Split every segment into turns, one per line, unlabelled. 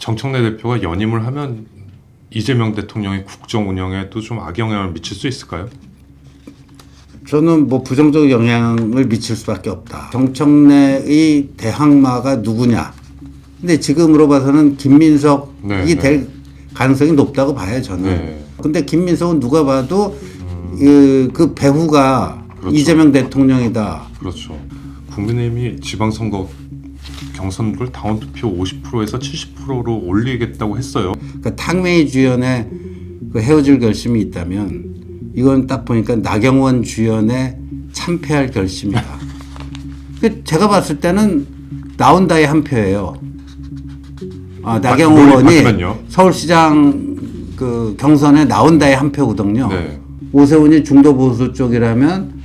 정청래 대표가 연임을 하면 이재명 대통령의 국정 운영에도 좀 악영향을 미칠 수 있을까요?
저는 뭐 부정적 영향을 미칠 수밖에 없다. 정청래의 대항마가 누구냐. 근데 지금으로 봐서는 김민석이 될 가능성이 높다고 봐요, 저는.
네.
근데 김민석은 누가 봐도 그 배후가
그렇죠.
이재명 대통령이다.
그렇죠. 국민의힘이 지방선거 경선을 당원투표 50%에서 70%로 올리겠다고 했어요.
그러니까 탕웨이 주연의 그 헤어질 결심이 있다면 이건 딱 보니까 나경원 주연의 참패할 결심이다. 제가 봤을 때는 나온다의 한 표예요. 나경원 의원이 서울시장 그 경선에 나온다의 한 표거든요.
네.
오세훈이 중도 보수 쪽이라면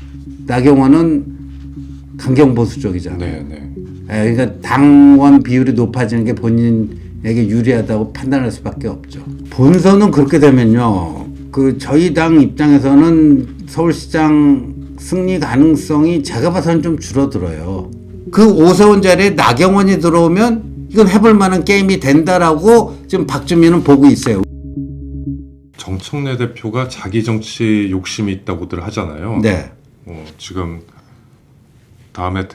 나경원은 강경 보수 쪽이잖아요.
네, 네.
그러니까 당원 비율이 높아지는 게 본인에게 유리하다고 판단할 수밖에 없죠. 본선은 그렇게 되면요, 그 저희 당 입장에서는 서울시장 승리 가능성이 제가 봐서는 좀 줄어들어요. 그 오세훈 자리에 나경원이 들어오면 이건 해볼 만한 게임이 된다라고 지금 박주민은 보고 있어요.
정청래 대표가 자기 정치 욕심이 있다고들 하잖아요.
네.
지금 다음에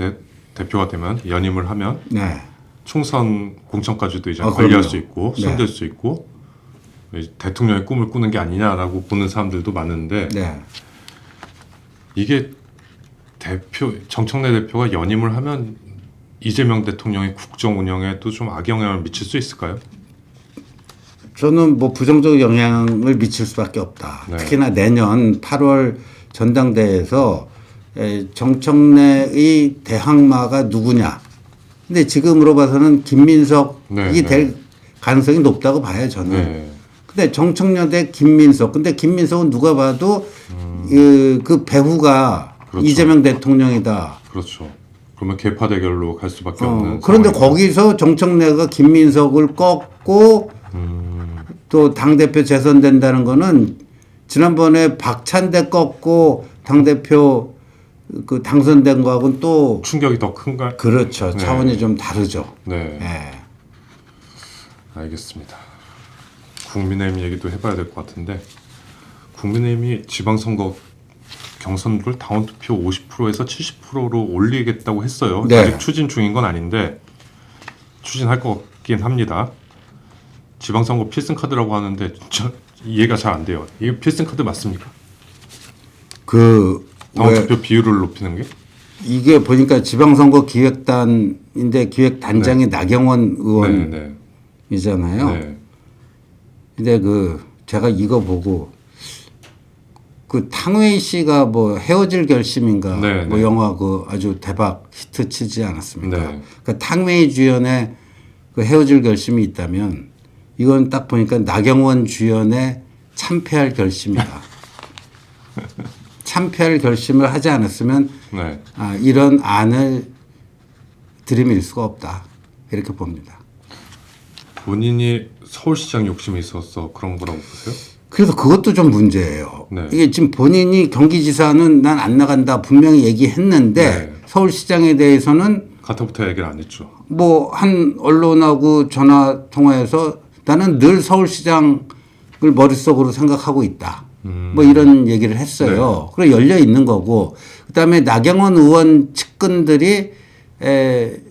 대표가 되면 연임을 하면
네.
총선 공천까지도 이제
그럼요.
관리할 수 있고 수행될
네.
수 있고 대통령의 꿈을 꾸는 게 아니냐라고 보는 사람들도 많은데
네.
이게 정청래 대표가 연임을 하면 이재명 대통령의 국정 운영에도 좀 악영향을 미칠 수 있을까요?
저는 뭐 부정적 영향을 미칠 수밖에 없다.
네.
특히나 내년 8월 전당대회에서 정청래의 대항마가 누구냐. 근데 지금으로 봐서는 김민석이 될 가능성이 높다고 봐요, 저는.
네.
근데 정청래 대 김민석. 근데 김민석은 누가 봐도 그 배후가
그렇죠.
이재명 대통령이다.
그렇죠. 그러면 개파 대결로 갈 수밖에 없는.
그런데
상황이다.
거기서 정청래가 김민석을 꺾고 또 당대표 재선된다는 거는 지난번에 박찬대 꺾고 당대표 그 당선된 거하고는 또
충격이 더 큰가?
그렇죠.
네.
차원이 좀 다르죠.
네.
네.
알겠습니다. 국민의힘 얘기도 해봐야 될 것 같은데 국민의힘이 지방선거 경선을 당원투표 50%에서 70%로 올리겠다고 했어요.
네.
아직 추진 중인 건 아닌데 추진할 것 같긴 합니다. 지방선거 필승카드라고 하는데 저 이해가 잘 안 돼요. 이게 필승카드 맞습니까? 당원투표 비율을 높이는 게?
이게 보니까 지방선거 기획단인데 기획단장이 나경원 의원이잖아요.
네.
근데 제가 이거 보고 그 탕웨이 씨가 뭐 헤어질 결심인가
네,
뭐
네.
영화 아주 대박 히트 치지 않았습니까?
네.
그 탕웨이 주연의 그 헤어질 결심이 있다면 이건 딱 보니까 나경원 주연의 참패할 결심이다. 참패할 결심을 하지 않았으면
네.
이런 안을 들이밀 수가 없다. 이렇게 봅니다.
본인이 서울시장 욕심이 있어서 그런 거라고 보세요?
그래서 그것도 좀 문제예요.
네.
이게 지금 본인이 경기지사는 난 안 나간다 분명히 얘기했는데
네.
서울시장에 대해서는
가타부터 얘기를 안 했죠.
뭐 한 언론하고 전화 통화해서 나는 늘 서울시장을 머릿속으로 생각하고 있다. 뭐 이런 얘기를 했어요. 그래 열려 있는 거고 그다음에 나경원 의원 측근들이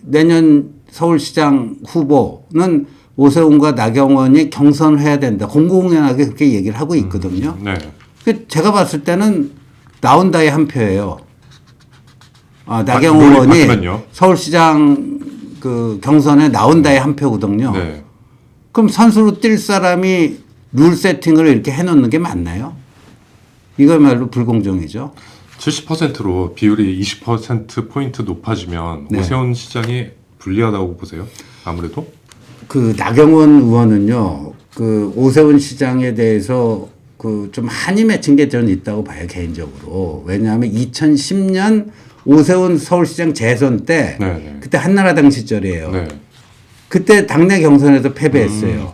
내년 서울시장 후보는 오세훈과 나경원이 경선을 해야 된다. 공공연하게 그렇게 얘기를 하고 있거든요.
네.
제가 봤을 때는 나온다의 한 표예요. 나경원 의원이
맞으면요?
서울시장 그 경선에 나온다의 한 표거든요.
네.
그럼 선수로 뛸 사람이 룰 세팅을 이렇게 해놓는 게 맞나요? 이거야말로 불공정이죠.
70%로 비율이 20%포인트 높아지면
네.
오세훈 시장이 불리하다고 보세요? 아무래도?
그 나경원 의원은요, 그 오세훈 시장에 대해서 그 좀 한이 맺힌 게 저는 있다고 봐요, 개인적으로. 왜냐하면 2010년 오세훈 서울시장 재선 때
네네.
그때 한나라당 시절이에요.
네.
그때 당내 경선에서 패배했어요.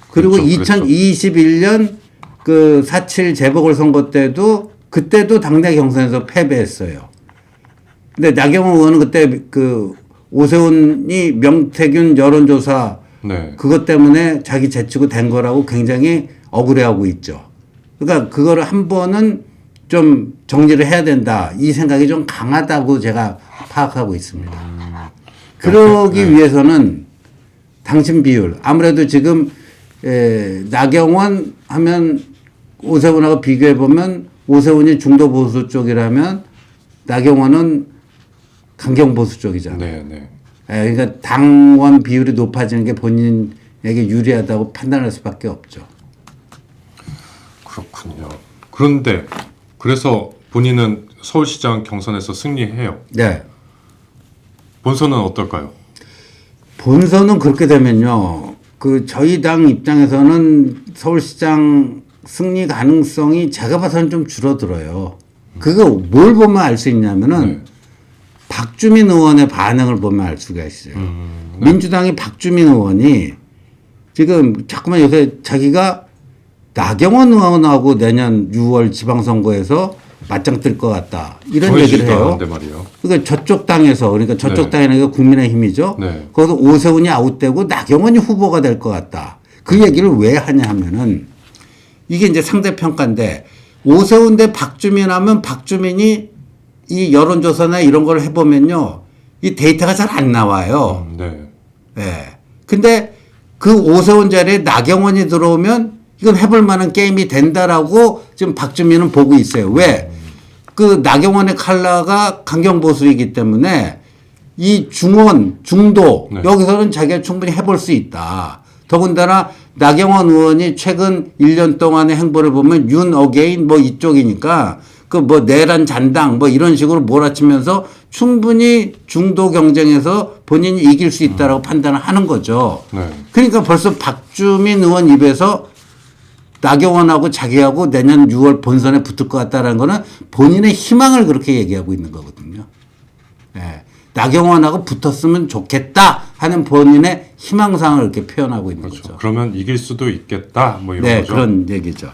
그리고
그렇죠,
2021년 그 4.7 재보궐선거 때도 그때도 당내 경선에서 패배했어요. 근데 나경원 의원은 그때 그 오세훈이 명태균 여론조사
네.
그것 때문에 자기 제치고 된 거라고 굉장히 억울해하고 있죠. 그러니까 그거를 한 번은 좀 정리를 해야 된다. 이 생각이 좀 강하다고 제가 파악하고 있습니다. 그러기
네.
위해서는 당신 비율 아무래도 지금 나경원 하면 오세훈하고 비교해 보면 오세훈이 중도 보수 쪽이라면 나경원은 강경 보수 쪽이잖아요.
네, 네.
그러니까 당원 비율이 높아지는 게 본인에게 유리하다고 판단할 수밖에 없죠.
그렇군요. 그런데 그래서 본인은 서울시장 경선에서 승리해요.
네.
본선은 어떨까요?
본선은 그렇게 되면요. 그 저희 당 입장에서는 서울시장 승리 가능성이 제가 봐서는 좀 줄어들어요. 그거 뭘 보면 알 수 있냐면은
네.
박주민 의원의 반응을 보면 알 수가 있어요. 민주당이 박주민 의원이 지금 자꾸만 요새 자기가 나경원 의원하고 내년 6월 지방선거에서 맞짱 뜰 것 같다. 이런 얘기를 해요.
말이에요.
그러니까 저쪽 당에서 그러니까 저쪽
네.
당에는 국민의힘이죠.
네.
거기서 오세훈이 아웃되고 나경원이 후보가 될 것 같다. 그 얘기를 왜 하냐 하면은 이게 이제 상대평가인데 오세훈 대 박주민 하면 박주민이 이 여론조사나 이런 걸 해보면요. 이 데이터가 잘 안 나와요.
네.
예. 근데 그 오세훈 자리에 나경원이 들어오면 이건 해볼 만한 게임이 된다라고 지금 박주민은 보고 있어요. 왜? 그 나경원의 칼라가 강경보수이기 때문에 이 중원, 중도
네.
여기서는 자기가 충분히 해볼 수 있다. 더군다나 나경원 의원이 최근 1년 동안의 행보를 보면 윤 어게인 뭐 이쪽이니까 그 뭐 내란 잔당 뭐 이런 식으로 몰아치면서 충분히 중도 경쟁에서 본인이 이길 수 있다라고 판단을 하는 거죠.
네.
그러니까 벌써 박주민 의원 입에서 나경원하고 자기하고 내년 6월 본선에 붙을 것 같다라는 거는 본인의 희망을 그렇게 얘기하고 있는 거거든요. 예. 나경원하고 붙었으면 좋겠다 하는 본인의 희망사항을 이렇게 표현하고 있는
그렇죠.
거죠.
그러면 이길 수도 있겠다. 뭐 이런
네,
거죠.
그런 얘기죠.